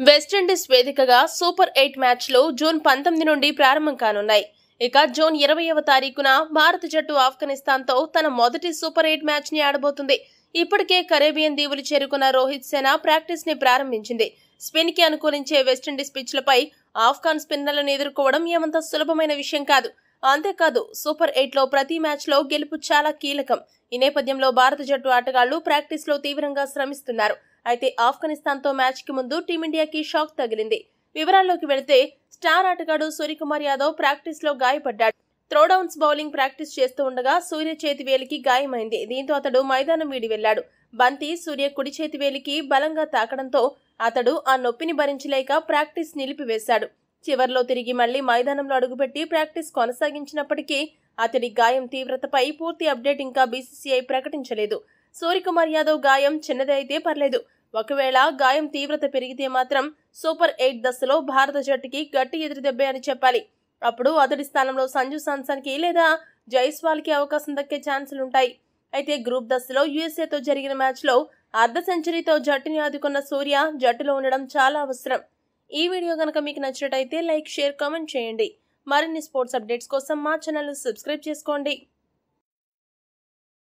West Indies వేదికగా super 8 మ్యాచ్లు June 19 నుండి ప్రారంభం కానున్నాయి. ఇక జూన్ 20వ తారీఖున భారత జట్టు ఆఫ్ఘనిస్తాన్తో తన మొదటి సూపర్ 8 మ్యాచ్ ని ఆడబోతుంది. ఇప్పటికే కరేబియన్ దీవులు చేరుకున్న రోహిత్ సేన ప్రాక్టీస్ ని ప్రారంభించింది. స్పిన్ కి అనుకూలించే వెస్టిండీస్ పిచ్లపై ఆఫ్ఘాన్ స్పిన్నర్లను ఎదుర్కోవడం ఏమంత సులభమైన విషయం కాదు. అంతేకాదు సూపర్ 8లో ప్రతి మ్యాచ్ లో గెలుపు చాలా కీలకం. ఈ నేపథ్యంలో భారత జట్టు ఆటగాళ్లు ప్రాక్టీస్ లో తీవ్రంగా శ్రమిస్తున్నారు. అయితే ఆఫ్ఘనిస్తాన్తో మ్యాచ్ కి ముందు టీమిండియాకి షాక్ తగిలింది. వివరాల్లోకి వెళితే స్టార్ ఆటగాడు సూర్యకుమార్ యాదవ్ ప్రాక్టీస్ లో గాయపడ్డాడు. త్రోడౌన్స్ బౌలింగ్ ప్రాక్టీస్ చేస్తూ ఉండగా సూర్య చేతి వేలికి గాయమైంది. దీంతో అతడు మైదానం వీడి వెళ్లాడు. బంతి సూర్య కుడి చేతి వేలికి బలంగా తాకడంతో అతడు ఆ నొప్పిని భరించలేక ప్రాక్టీస్ నిలిపివేశాడు. చివర్లో తిరిగి మళ్లీ మైదానంలో అడుగుపెట్టి ప్రాక్టీస్ కొనసాగించినప్పటికీ అతడి గాయం తీవ్రతపై పూర్తి అప్డేట్ ఇంకా బీసీసీఐ ప్రకటించలేదు. సూర్యకుమార్ యాదవ్ గాయం చిన్నదే అయితే పర్లేదు. ఒకవేళ గాయం తీవ్రత పెరిగితే మాత్రం సూపర్ 8 దశలో భారత జట్టుకి గట్టి ఎదురుదెబ్బే అని చెప్పాలి. అప్పుడు అతడి స్థానంలో సంజు సామ్సన్ కి లేదా జైస్వాల్ కి అవకాశం దక్కే ఛాన్సులుంటాయి. అయితే గ్రూప్ దశలో యూఎస్ఏతో జరిగిన మ్యాచ్ లో అర్ధ సెంచరీతో జట్టుని ఆదుకున్న సూర్య జట్టులో ఉండడం చాలా అవసరం. ఈ వీడియో గనక మీకు నచ్చినట్టయితే లైక్, షేర్, కామెంట్ చేయండి. మరిన్ని స్పోర్ట్స్ అప్డేట్స్ కోసం మా ఛానల్ సబ్స్క్రైబ్ చేసుకోండి.